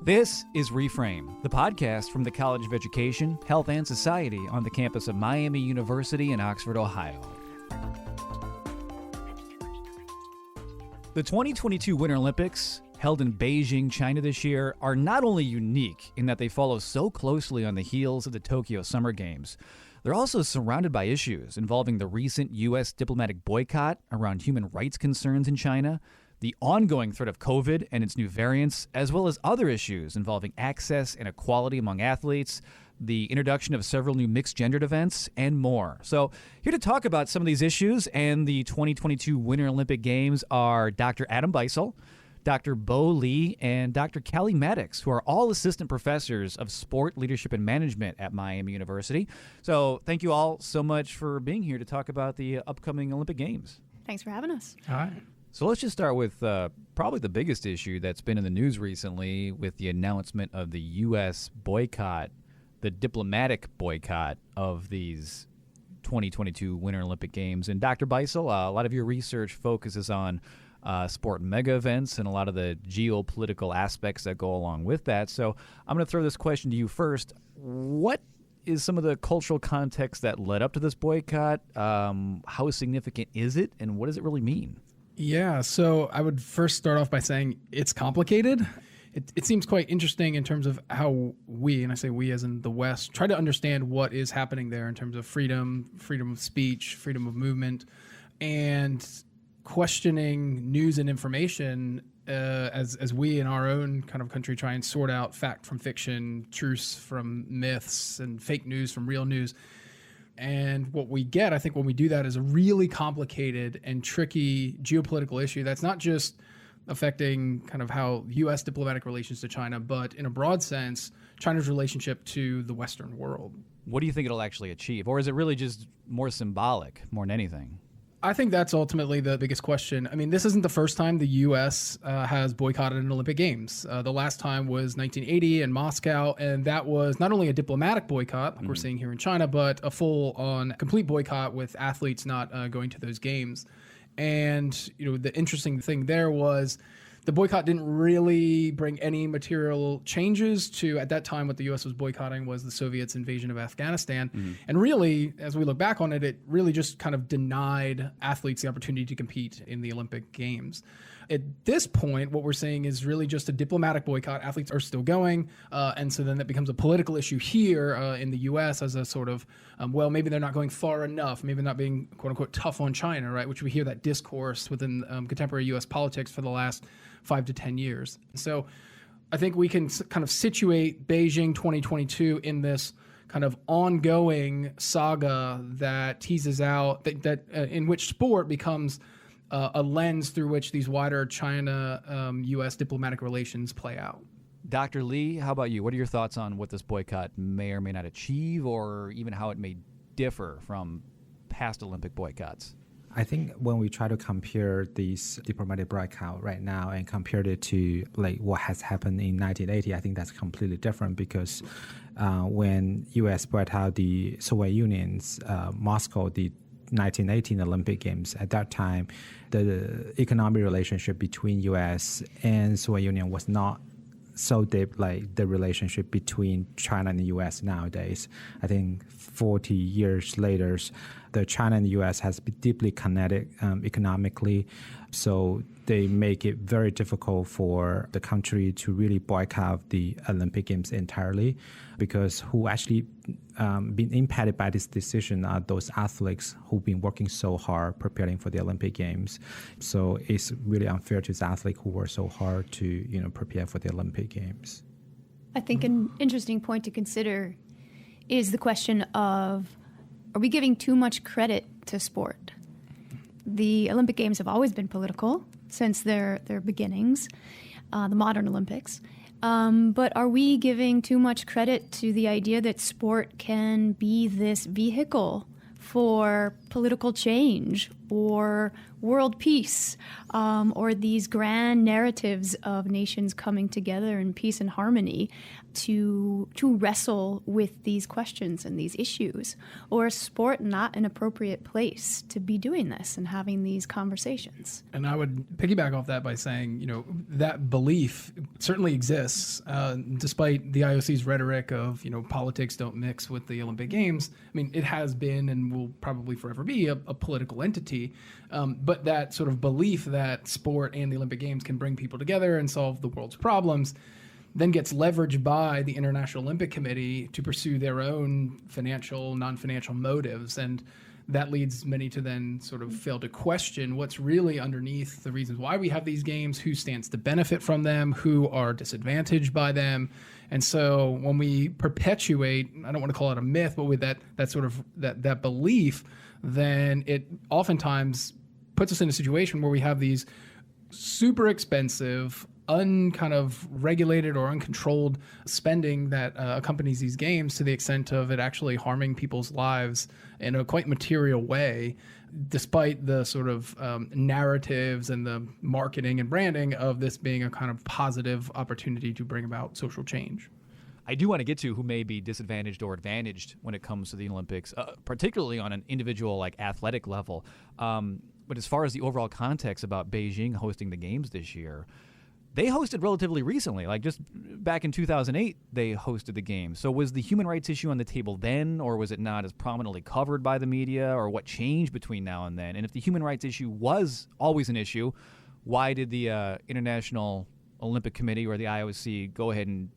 This is Reframe, the podcast from the College of Education, Health and Society on the campus of Miami University in Oxford, Ohio. The 2022 Winter Olympics, held in Beijing, China this year, are not only unique in that they follow so closely on the heels of the Tokyo Summer Games, they're also surrounded by issues involving the recent U.S. diplomatic boycott around human rights concerns in China, the ongoing threat of COVID and its new variants, as well as other issues involving access and equality among athletes, the introduction of several new mixed-gendered events, and more. So here to talk about some of these issues and the 2022 Winter Olympic Games are Dr. Adam Beissel, Dr. Bo Lee, and Dr. Callie Maddox, who are all assistant professors of sport, leadership, and management at Miami University. So thank you all so much for being here to talk about the upcoming Olympic Games. Thanks for having us. All right. So let's just start with probably the biggest issue that's been in the news recently with the announcement of the U.S. boycott, the diplomatic boycott of these 2022 Winter Olympic Games. And Dr. Beissel, a lot of your research focuses on sport mega events and a lot of the geopolitical aspects that go along with that. So I'm going to throw this question to you first. What is some of the cultural context that led up to this boycott? How significant is it, and what does it really mean? Yeah, so I would first start off by saying it's complicated. It seems quite interesting in terms of how we, and I say we as in the West, try to understand what is happening there in terms of freedom of speech, freedom of movement, and questioning news and information as we in our own kind of country try and sort out fact from fiction, truths from myths, and fake news from real news. And what we get, I think, when we do that is a really complicated and tricky geopolitical issue that's not just affecting kind of how U.S. diplomatic relations to China, but in a broad sense, China's relationship to the Western world. What do you think it'll actually achieve? Or is it really just more symbolic more than anything? I think that's ultimately the biggest question. I mean, this isn't the first time the U.S. Has boycotted an Olympic Games. The last time was 1980 in Moscow, and that was not only a diplomatic boycott, like we're seeing here in China, but a full-on complete boycott with athletes not going to those games. And, you know, the interesting thing there was the boycott didn't really bring any material changes to, at that time, what the U.S. was boycotting was the Soviets' invasion of Afghanistan. And really, as we look back on it, it really just kind of denied athletes the opportunity to compete in the Olympic Games. At this point, what we're seeing is really just a diplomatic boycott. Athletes are still going. And so then that becomes a political issue here in the U.S. as a sort of, well, maybe they're not going far enough, maybe not being, quote unquote, tough on China, right? Which we hear that discourse within contemporary U.S. politics for the last 5 to 10 years. So I think we can kind of situate Beijing 2022 in this kind of ongoing saga that teases out, that in which sport becomes a lens through which these wider China-U.S. diplomatic relations play out. Dr. Lee, how about you? What are your thoughts on what this boycott may or may not achieve, or even how it may differ from past Olympic boycotts? I think when we try to compare these diplomatic boycott right now and compare it to like what has happened in 1980, I think that's completely different because when U.S. brought out the Soviet Union's Moscow, the 1918 Olympic Games, at that time, the economic relationship between U.S. and Soviet Union was not so deep like the relationship between China and the U.S. nowadays. I think 40 years later, the China and the U.S. has been deeply connected economically, so they make it very difficult for the country to really boycott the Olympic Games entirely, because who actually been impacted by this decision are those athletes who've been working so hard preparing for the Olympic Games. So it's really unfair to the athletes who worked so hard to prepare for the Olympic Games. I think an interesting point to consider is the question of, are we giving too much credit to sport? The Olympic Games have always been political since their beginnings, the modern Olympics. But are we giving too much credit to the idea that sport can be this vehicle for political change or world peace, or these grand narratives of nations coming together in peace and harmony to wrestle with these questions and these issues? Or is sport not an appropriate place to be doing this and having these conversations? And I would piggyback off that by saying, that belief certainly exists, despite the IOC's rhetoric of, politics don't mix with the Olympic Games. I mean, it has been and will probably forever be a political entity. But that sort of belief that sport and the Olympic Games can bring people together and solve the world's problems then gets leveraged by the International Olympic Committee to pursue their own financial, non-financial motives. And that leads many to then sort of fail to question what's really underneath the reasons why we have these games, who stands to benefit from them, who are disadvantaged by them. And so when we perpetuate, I don't want to call it a myth, but with that sort of that belief, then it oftentimes puts us in a situation where we have these super expensive, kind of regulated or uncontrolled spending that accompanies these games, to the extent of it actually harming people's lives in a quite material way, despite the sort of narratives and the marketing and branding of this being a kind of positive opportunity to bring about social change. I do want to get to who may be disadvantaged or advantaged when it comes to the Olympics, particularly on an individual athletic level. But as far as the overall context about Beijing hosting the games this year, they hosted relatively recently, just back in 2008, they hosted the games. So was the human rights issue on the table then, or was it not as prominently covered by the media, or what changed between now and then? And if the human rights issue was always an issue, why did the International Olympic Committee or the IOC go ahead and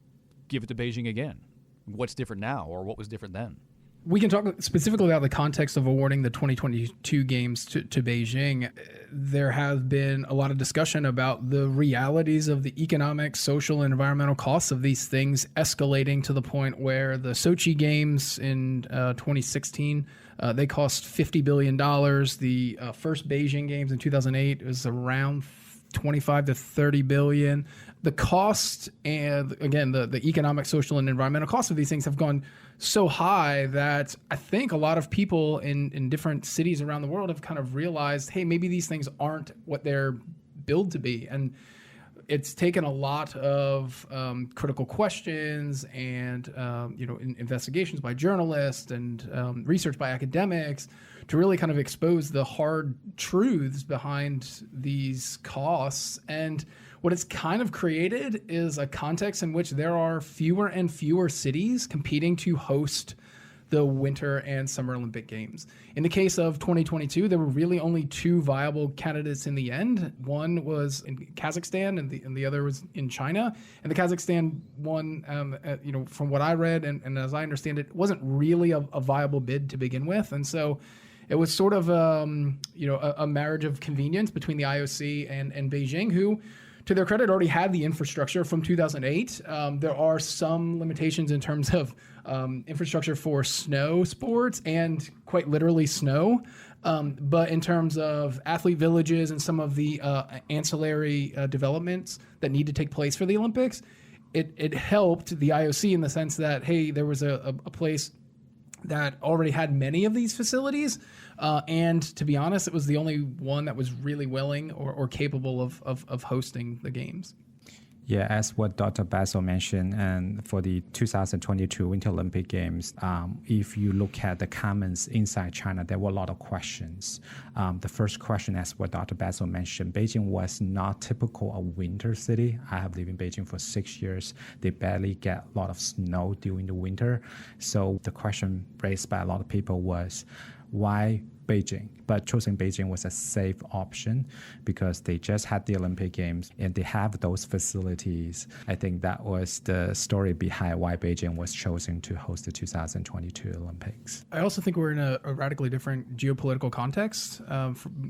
give it to Beijing again? What's different now, or what was different then? We can talk specifically about the context of awarding the 2022 games to Beijing. There has been a lot of discussion about the realities of the economic, social, and environmental costs of these things escalating to the point where the Sochi games in 2016, they cost $50 billion. The first Beijing games in 2008 was around 25 to 30 billion. The cost and, again, the economic, social, and environmental costs of these things have gone so high that I think a lot of people in different cities around the world have kind of realized, hey, maybe these things aren't what they're billed to be. And it's taken a lot of critical questions and investigations by journalists and research by academics to really kind of expose the hard truths behind these costs. And what it's kind of created is a context in which there are fewer and fewer cities competing to host the Winter and Summer Olympic Games. In the case of 2022, there were really only two viable candidates in the end. One was in Kazakhstan, and the other was in China. And the Kazakhstan one, from what I read and as I understand it, wasn't really a viable bid to begin with. And so it was sort of a marriage of convenience between the IOC and Beijing, who, to their credit, already had the infrastructure from 2008. There are some limitations in terms of infrastructure for snow sports and quite literally snow. But in terms of athlete villages and some of the ancillary developments that need to take place for the Olympics, it helped the IOC in the sense that, hey, there was a place that already had many of these facilities. And to be honest, it was the only one that was really willing or capable of hosting the games. Yeah, as what Dr. Beissel mentioned, and for the 2022 Winter Olympic Games, if you look at the comments inside China, there were a lot of questions. The first question, as what Dr. Beissel mentioned, Beijing was not typical a winter city. I have lived in Beijing for 6 years. They barely get a lot of snow during the winter. So the question raised by a lot of people was, why Beijing? But choosing Beijing was a safe option because they just had the Olympic Games and they have those facilities. I think that was the story behind why Beijing was chosen to host the 2022 Olympics. I also think we're in a radically different geopolitical context.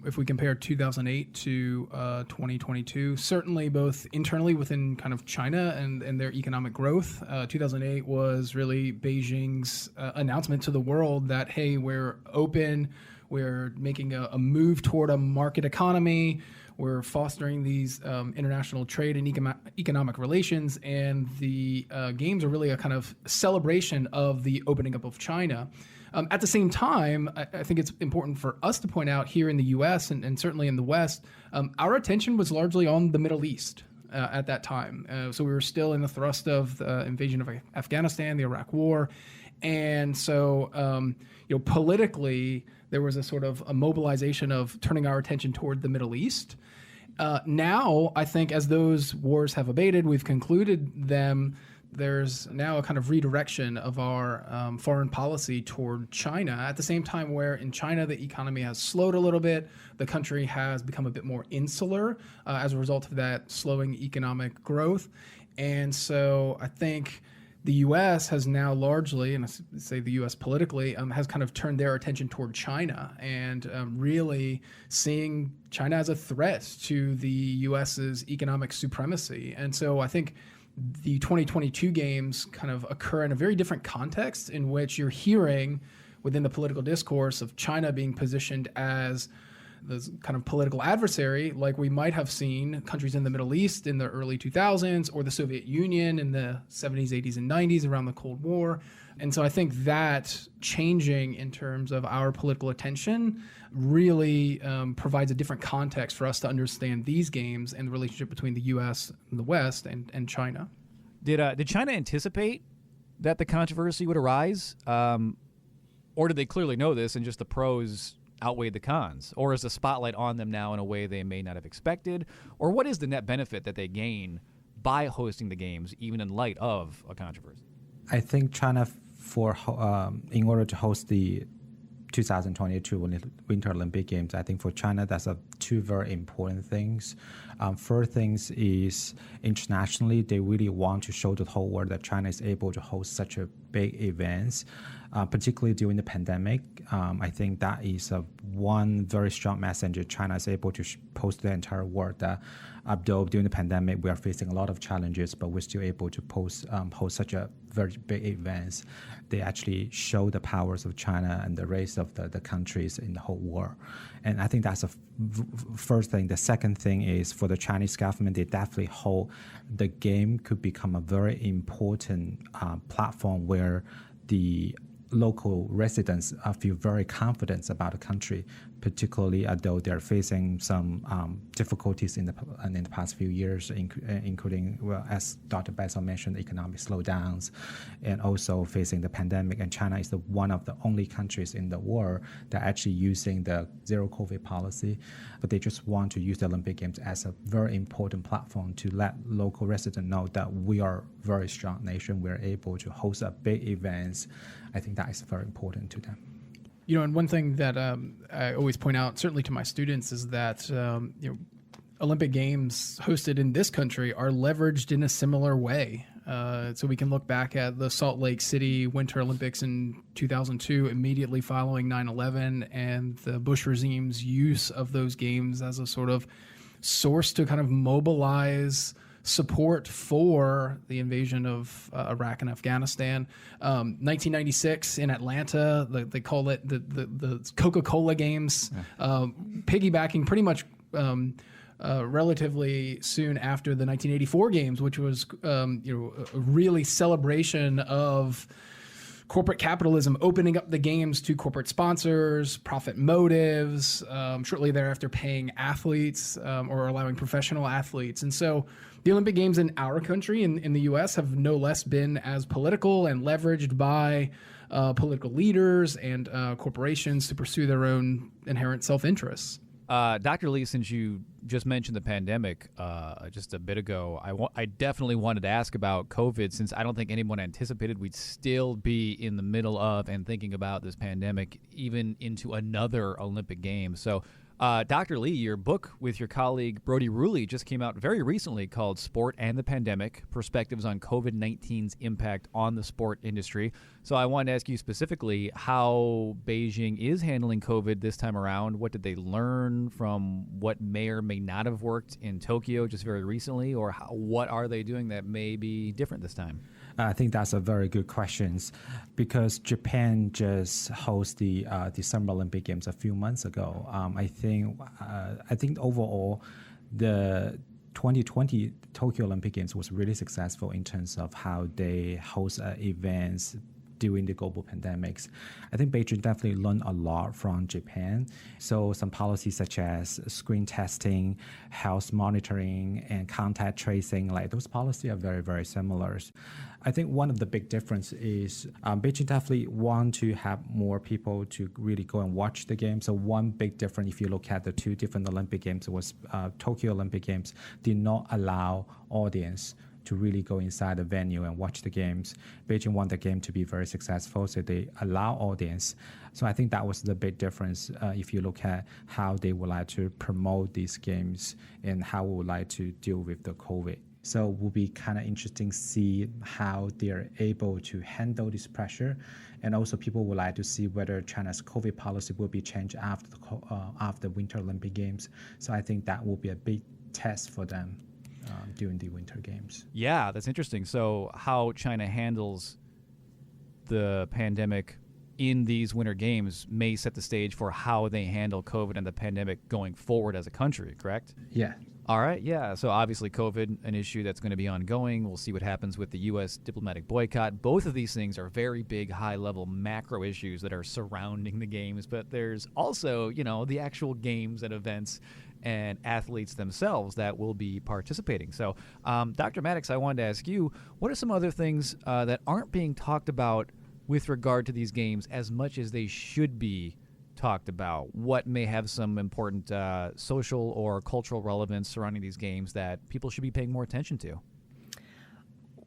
If we compare 2008 to 2022, certainly both internally within kind of China and their economic growth, 2008 was really Beijing's announcement to the world that, hey, we're open, we're making a move toward a market economy. We're fostering these international trade and economic relations. And the games are really a kind of celebration of the opening up of China. At the same time, I think it's important for us to point out here in the U.S. and certainly in the West, our attention was largely on the Middle East at that time. So we were still in the thrust of the invasion of Afghanistan, the Iraq War. And so, politically, there was a sort of a mobilization of turning our attention toward the Middle East. Now, I think as those wars have abated, we've concluded them, there's now a kind of redirection of our foreign policy toward China. At the same time where in China, the economy has slowed a little bit, the country has become a bit more insular as a result of that slowing economic growth. And so I think the U.S. has now largely, and I say the U.S. politically, has kind of turned their attention toward China and really seeing China as a threat to the U.S.'s economic supremacy. And so I think the 2022 games kind of occur in a very different context in which you're hearing within the political discourse of China being positioned as the kind of political adversary like we might have seen countries in the Middle East in the early 2000s or the Soviet Union in the 70s, 80s, and 90s around the Cold War. And so I think that changing in terms of our political attention really provides a different context for us to understand these games and the relationship between the U.S. and the West and China. Did China anticipate that the controversy would arise? Or did they clearly know this and just the pros outweighed the cons? Or is the spotlight on them now in a way they may not have expected? Or what is the net benefit that they gain by hosting the games, even in light of a controversy? I think China, in order to host the 2022 Winter Olympic Games, I think for China, that's two very important things. First things is internationally, they really want to show the whole world that China is able to host such a big events, particularly during the pandemic. I think that is one very strong message that China is able to post to the entire world that although during the pandemic we are facing a lot of challenges, but we're still able to host such a very big events. They actually show the powers of China and the race of the countries in the whole world. And I think that's the first thing. The second thing is for the Chinese government, they definitely hold the game could become a very important platform where the local residents feel very confident about the country, particularly although they're facing some difficulties in the past few years, including, well, as Dr. Beissel mentioned, economic slowdowns, and also facing the pandemic. And China is one of the only countries in the world that are actually using the zero COVID policy, but they just want to use the Olympic Games as a very important platform to let local residents know that we are a very strong nation. We're able to host a big events. I think that is very important to them. You know, and one thing that I always point out, certainly to my students, is that Olympic Games hosted in this country are leveraged in a similar way. So we can look back at the Salt Lake City Winter Olympics in 2002, immediately following 9/11, and the Bush regime's use of those games as a sort of source to kind of mobilize support for the invasion of Iraq and Afghanistan. 1996 in Atlanta, they call it the Coca-Cola Games, piggybacking pretty much relatively soon after the 1984 Games, which was a really celebration of corporate capitalism opening up the games to corporate sponsors, profit motives, shortly thereafter paying athletes or allowing professional athletes. And so the Olympic Games in our country, in the U.S., have no less been as political and leveraged by political leaders and corporations to pursue their own inherent self-interests. Dr. Lee, since you just mentioned the pandemic just a bit ago, I definitely wanted to ask about COVID, since I don't think anyone anticipated we'd still be in the middle of and thinking about this pandemic even into another Olympic Games. So, Dr. Lee, your book with your colleague Brody Ruley just came out very recently called Sport and the Pandemic, Perspectives on COVID-19's Impact on the Sport Industry. So I wanted to ask you specifically how Beijing is handling COVID this time around. What did they learn from what may or may not have worked in Tokyo just very recently, or what are they doing that may be different this time? I think that's a very good question, because Japan just hosted the Summer Olympic Games a few months ago. I think overall the 2020 Tokyo Olympic Games was really successful in terms of how they host events during the global pandemics. I think Beijing definitely learned a lot from Japan. So some policies such as screen testing, health monitoring, and contact tracing, like those policies are very, very similar. I think one of the big difference is Beijing definitely want to have more people to really go and watch the game. So one big difference, if you look at the two different Olympic Games, was Tokyo Olympic Games did not allow audience to really go inside the venue and watch the games. Beijing want the game to be very successful, so they allow audience. So I think that was the big difference if you look at how they would like to promote these games and how we would like to deal with the COVID. So it will be kind of interesting to see how they're able to handle this pressure. And also people would like to see whether China's COVID policy will be changed after Winter Olympic Games. So I think that will be a big test for them during the Winter Games. Yeah, that's interesting. So how China handles the pandemic in these Winter Games may set the stage for how they handle COVID and the pandemic going forward as a country, correct? Yeah. All right, yeah. So obviously COVID, an issue that's going to be ongoing. We'll see what happens with the U.S. diplomatic boycott. Both of these things are very big, high-level macro issues that are surrounding the games. But there's also, the actual games and events and athletes themselves that will be participating. So, Dr. Maddox, I wanted to ask you, what are some other things that aren't being talked about with regard to these games as much as they should be talked about? What may have some important social or cultural relevance surrounding these games that people should be paying more attention to?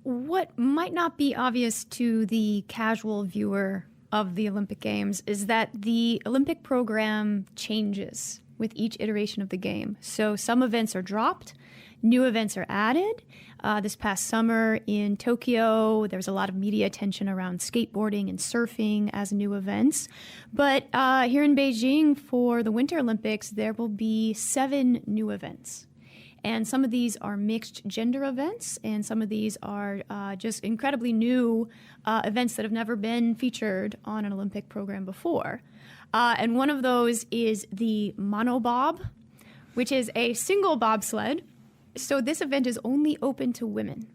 What might not be obvious to the casual viewer of the Olympic Games is that the Olympic program changes with each iteration of the game. So some events are dropped, new events are added. This past summer in Tokyo, there was a lot of media attention around skateboarding and surfing as new events. But here in Beijing for the Winter Olympics, there will be 7 new events. And some of these are mixed gender events, and some of these are just incredibly new events that have never been featured on an Olympic program before. And one of those is the monobob, which is a single bobsled. So this event is only open to women.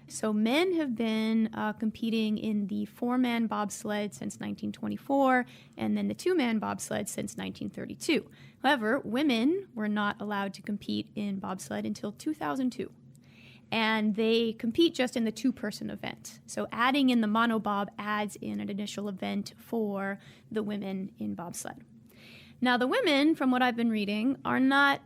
So men have been competing in the 4-man bobsled since 1924, and then the 2-man bobsled since 1932. However, women were not allowed to compete in bobsled until 2002. And they compete just in the 2-person event. So adding in the monobob adds in an initial event for the women in bobsled. Now the women, from what I've been reading, are not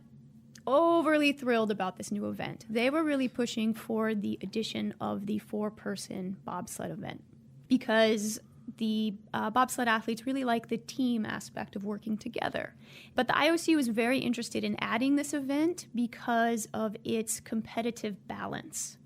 overly thrilled about this new event. They were really pushing for the addition of the 4-person bobsled event because the bobsled athletes really like the team aspect of working together. But the IOC was very interested in adding this event because of its competitive balance.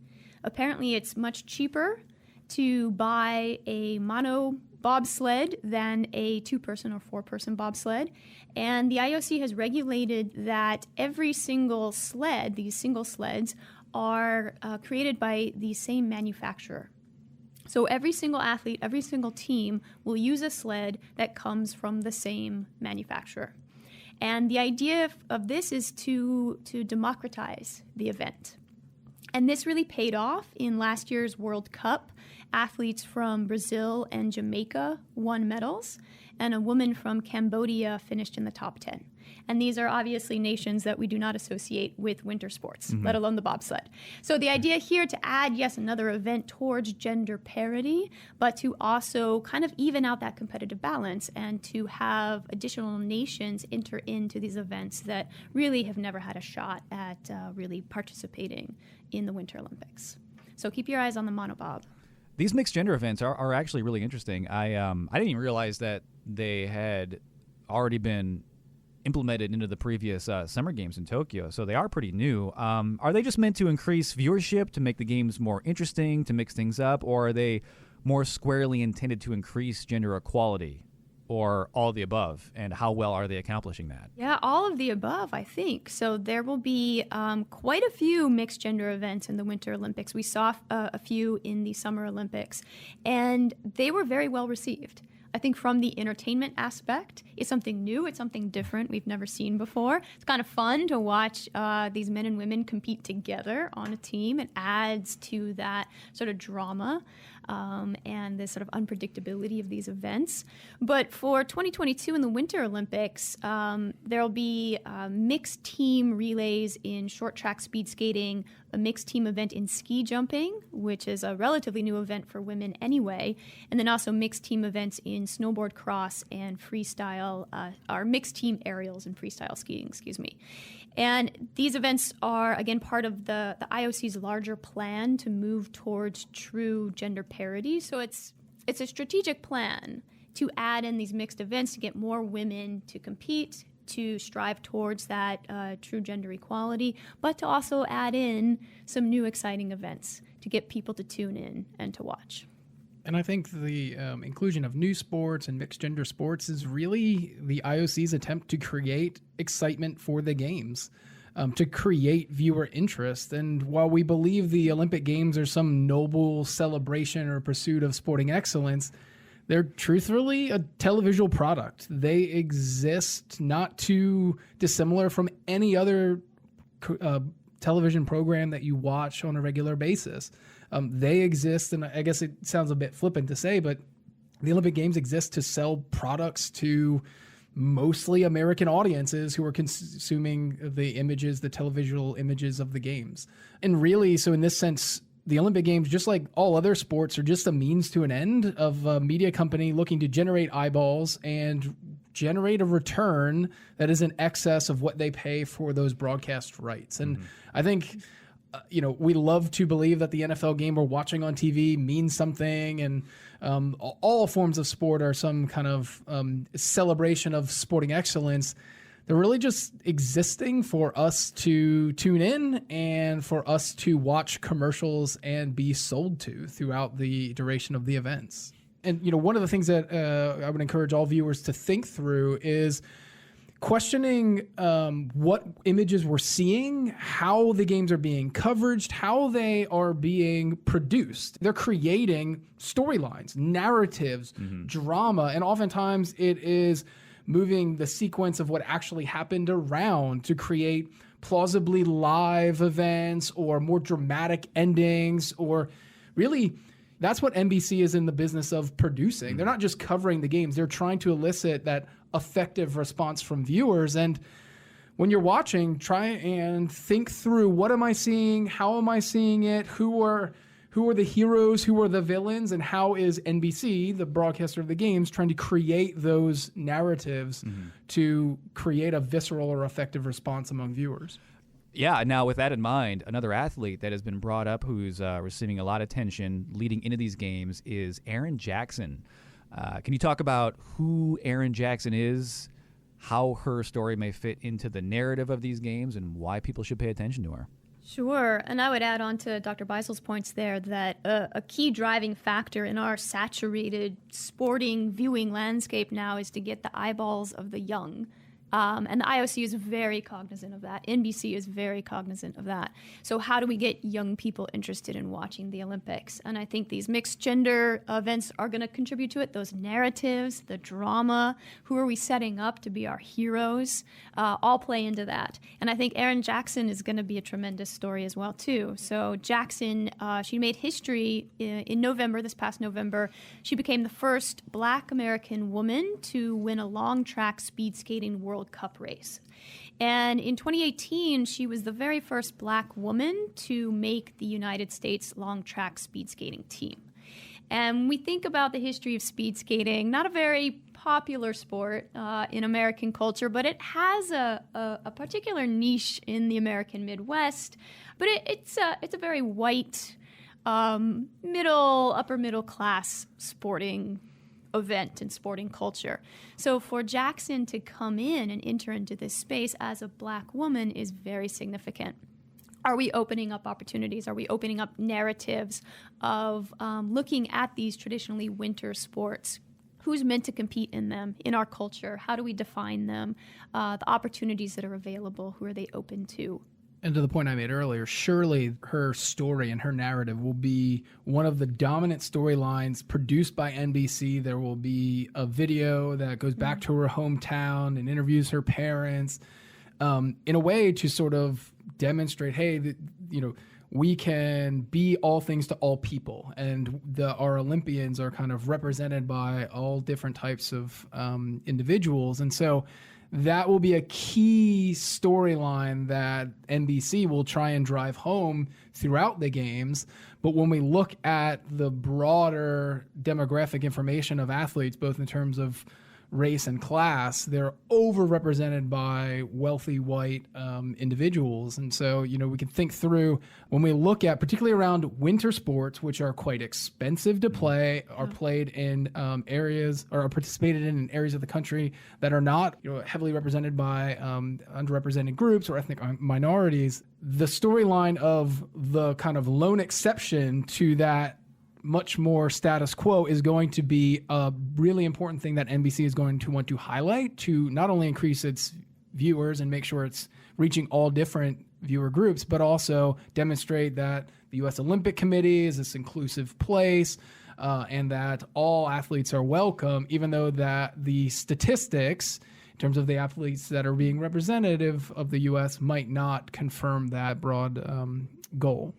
Apparently, it's much cheaper to buy a mono bobsled than a 2-person or 4-person bobsled. And the IOC has regulated that every single sled, these single sleds, are created by the same manufacturer. So every single athlete, every single team will use a sled that comes from the same manufacturer. And the idea of this is to democratize the event. And this really paid off in last year's World Cup. Athletes from Brazil and Jamaica won medals, and a woman from Cambodia finished in the top 10. And these are obviously nations that we do not associate with winter sports, let alone the bobsled. So the idea here to add, yes, another event towards gender parity, but to also kind of even out that competitive balance and to have additional nations enter into these events that really have never had a shot at really participating in the Winter Olympics. So keep your eyes on the monobob. These mixed gender events are actually really interesting. I didn't even realize that they had already been implemented into the previous Summer Games in Tokyo, so they are pretty new. Are they just meant to increase viewership, to make the games more interesting, to mix things up, or are they more squarely intended to increase gender equality, or all of the above? And how well are they accomplishing that? Yeah, all of the above, I think. So there will be quite a few mixed gender events in the Winter Olympics. We saw a few in the Summer Olympics, and they were very well received. I think from the entertainment aspect, it's something new, it's something different we've never seen before. It's kind of fun to watch these men and women compete together on a team. It adds to that sort of drama. and the sort of unpredictability of these events. But for 2022 in the Winter Olympics, there'll be mixed team relays in short track speed skating, a mixed team event in ski jumping, which is a relatively new event for women anyway, and then also mixed team events in snowboard cross and freestyle, or mixed team aerials and freestyle skiing, And these events are, again, part of the IOC's larger plan to move towards true gender parity. So it's a strategic plan to add in these mixed events to get more women to compete, to strive towards that true gender equality, but to also add in some new exciting events to get people to tune in and to watch. And I think the inclusion of new sports and mixed gender sports is really the IOC's attempt to create excitement for the games, to create viewer interest. And while we believe the Olympic Games are some noble celebration or pursuit of sporting excellence, they're truthfully a televisual product. They exist not too dissimilar from any other television program that you watch on a regular basis. They exist, and I guess it sounds a bit flippant to say, but the Olympic Games exist to sell products to mostly American audiences who are consuming the images, the televisual images of the games. And really, so in this sense, the Olympic Games, just like all other sports, are just a means to an end of a media company looking to generate eyeballs and generate a return that is in excess of what they pay for those broadcast rights. And I think, we love to believe that the NFL game we're watching on TV means something, and all forms of sport are some kind of celebration of sporting excellence. They're really just existing for us to tune in and for us to watch commercials and be sold to throughout the duration of the events. And, one of the things that I would encourage all viewers to think through is questioning what images we're seeing, how the games are being covered, how they are being produced. They're creating storylines, narratives, drama, and oftentimes it is moving the sequence of what actually happened around to create plausibly live events or more dramatic endings, or really that's what NBC is in the business of producing. They're not just covering the games. They're trying to elicit that effective response from viewers. And when you're watching, try and think through, what am I seeing? How am I seeing it? Who are the heroes? Who are the villains? And how is NBC, the broadcaster of the games, trying to create those narratives to create a visceral or effective response among viewers? Yeah, now with that in mind, another athlete that has been brought up who's receiving a lot of attention leading into these games is Erin Jackson. Can you talk about who Erin Jackson is, how her story may fit into the narrative of these games, and why people should pay attention to her? Sure, and I would add on to Dr. Beissel's points there that a key driving factor in our saturated sporting viewing landscape now is to get the eyeballs of the young. And the IOC is very cognizant of that. NBC is very cognizant of that. So how do we get young people interested in watching the Olympics? And I think these mixed gender events are going to contribute to it. Those narratives, the drama, who are we setting up to be our heroes, all play into that. And I think Erin Jackson is going to be a tremendous story as well, too. So Jackson, she made history in November, this past November. She became the first Black American woman to win a long track speed skating World Cup race. And in 2018, she was the very first Black woman to make the United States long track speed skating team. And we think about the history of speed skating, not a very popular sport in American culture, but it has a particular niche in the American Midwest. But it's a very white, upper middle class sporting event and sporting culture. So for Jackson to come in and enter into this space as a Black woman is very significant. Are we opening up opportunities? Are we opening up narratives of looking at these traditionally winter sports? Who's meant to compete in them in our culture? How do we define them? The opportunities that are available, who are they open to? And to the point I made earlier, surely her story and her narrative will be one of the dominant storylines produced by NBC. There will be a video that goes back to her hometown and interviews her parents. in a way to sort of demonstrate, hey, we can be all things to all people, and our Olympians are kind of represented by all different types of individuals. And so that will be a key storyline that NBC will try and drive home throughout the games. But when we look at the broader demographic information of athletes, both in terms of race and class, they're overrepresented by wealthy white individuals. And so, we can think through when we look at, particularly around winter sports, which are quite expensive to play, are played in areas or are participated in areas of the country that are not heavily represented by underrepresented groups or ethnic minorities. The storyline of the kind of lone exception to that much more status quo is going to be a really important thing that NBC is going to want to highlight to not only increase its viewers and make sure it's reaching all different viewer groups, but also demonstrate that the U.S. Olympic Committee is this inclusive place and that all athletes are welcome, even though that the statistics in terms of the athletes that are being representative of the U.S. might not confirm that broad goal.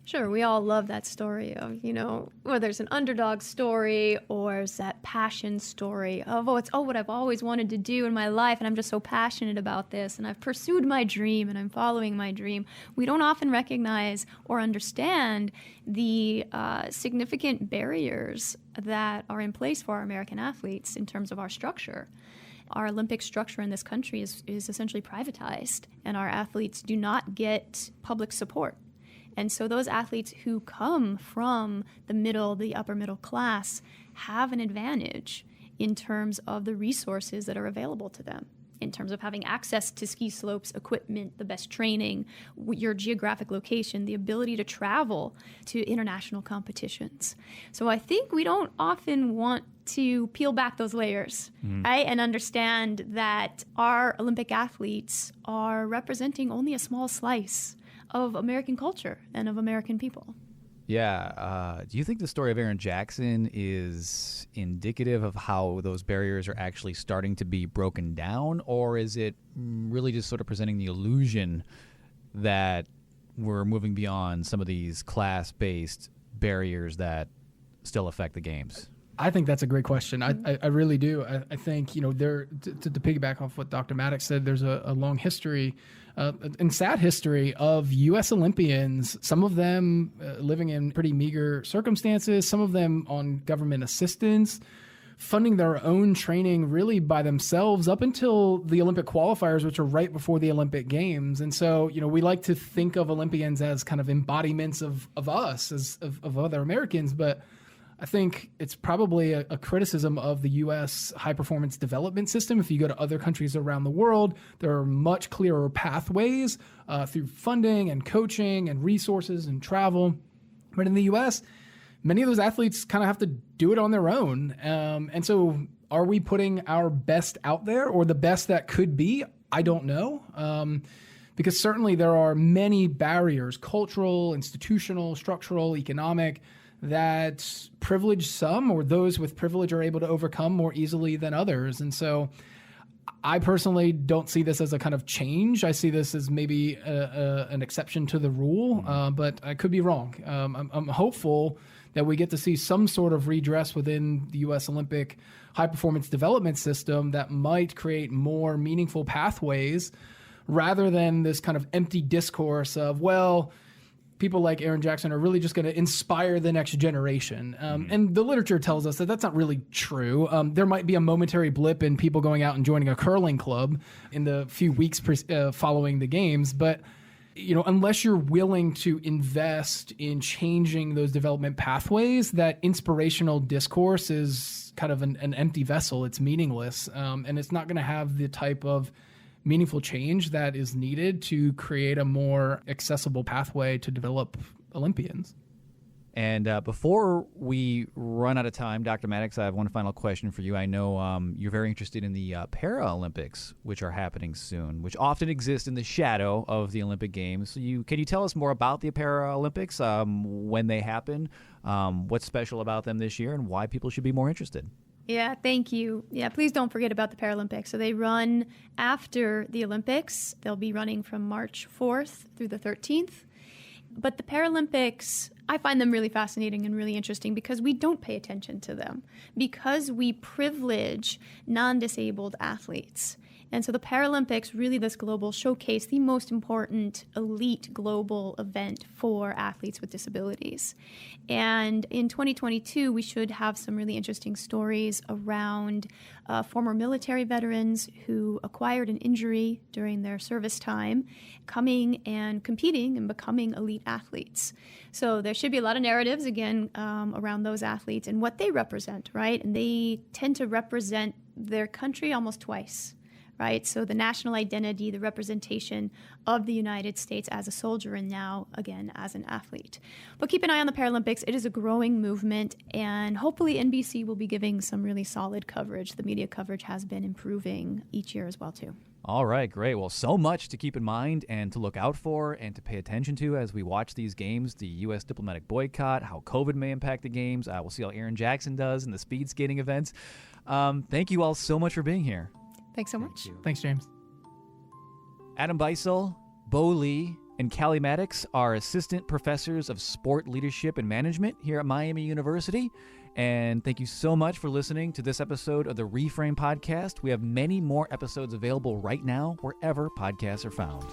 Sure, we all love that story of, whether it's an underdog story or it's that passion story of, what I've always wanted to do in my life, and I'm just so passionate about this, and I've pursued my dream, and I'm following my dream. We don't often recognize or understand the significant barriers that are in place for our American athletes in terms of our structure. Our Olympic structure in this country is essentially privatized, and our athletes do not get public support. And so those athletes who come from the upper middle class have an advantage in terms of the resources that are available to them, in terms of having access to ski slopes, equipment, the best training, your geographic location, the ability to travel to international competitions. So I think we don't often want to peel back those layers, right? And understand that our Olympic athletes are representing only a small slice of American culture and of American people. Yeah. Do you think the story of Erin Jackson is indicative of how those barriers are actually starting to be broken down, or is it really just sort of presenting the illusion that we're moving beyond some of these class-based barriers that still affect the games? I think that's a great question. I really do. I think, to piggyback off what Dr. Maddox said, there's a long history and sad history of U.S. Olympians, some of them living in pretty meager circumstances, some of them on government assistance, funding their own training really by themselves up until the Olympic qualifiers, which are right before the Olympic Games. And so, we like to think of Olympians as kind of embodiments of us, of other Americans, but I think it's probably a criticism of the U.S. high-performance development system. If you go to other countries around the world, there are much clearer pathways through funding and coaching and resources and travel. But in the U.S., many of those athletes kind of have to do it on their own. And so are we putting our best out there, or the best that could be? I don't know. Because certainly there are many barriers, cultural, institutional, structural, economic, that privilege some, or those with privilege are able to overcome more easily than others. And so I personally don't see this as a kind of change. I see this as maybe an exception to the rule, but I could be wrong. I'm hopeful that we get to see some sort of redress within the U.S. Olympic high-performance development system that might create more meaningful pathways rather than this kind of empty discourse of, people like Erin Jackson are really just going to inspire the next generation. And the literature tells us that that's not really true. There might be a momentary blip in people going out and joining a curling club in the few weeks following the games. But, unless you're willing to invest in changing those development pathways, that inspirational discourse is kind of an empty vessel. It's meaningless. And it's not going to have the type of meaningful change that is needed to create a more accessible pathway to develop Olympians. And before we run out of time, Dr. Maddox, I have one final question for you. I know you're very interested in the Paralympics, which are happening soon, which often exist in the shadow of the Olympic Games. So can you tell us more about the Paralympics, when they happen, what's special about them this year, and why people should be more interested? Yeah, thank you. Yeah, please don't forget about the Paralympics. So they run after the Olympics. They'll be running from March 4th through the 13th. But the Paralympics, I find them really fascinating and really interesting because we don't pay attention to them, because we privilege non-disabled athletes. And so the Paralympics, really this global showcase, the most important elite global event for athletes with disabilities. And in 2022, we should have some really interesting stories around former military veterans who acquired an injury during their service time, coming and competing and becoming elite athletes. So there should be a lot of narratives, again, around those athletes and what they represent, right? And they tend to represent their country almost twice. Right? So the national identity, the representation of the United States as a soldier and now, again, as an athlete. But keep an eye on the Paralympics. It is a growing movement, and hopefully NBC will be giving some really solid coverage. The media coverage has been improving each year as well, too. All right, great. Well, so much to keep in mind and to look out for and to pay attention to as we watch these games, the U.S. diplomatic boycott, how COVID may impact the games. We'll see how Erin Jackson does in the speed skating events. Thank you all so much for being here. Thanks so much. Thanks, James. Adam Beissel, Bo Lee, and Callie Maddox are assistant professors of sport leadership and management here at Miami University. And thank you so much for listening to this episode of the Reframe podcast. We have many more episodes available right now wherever podcasts are found.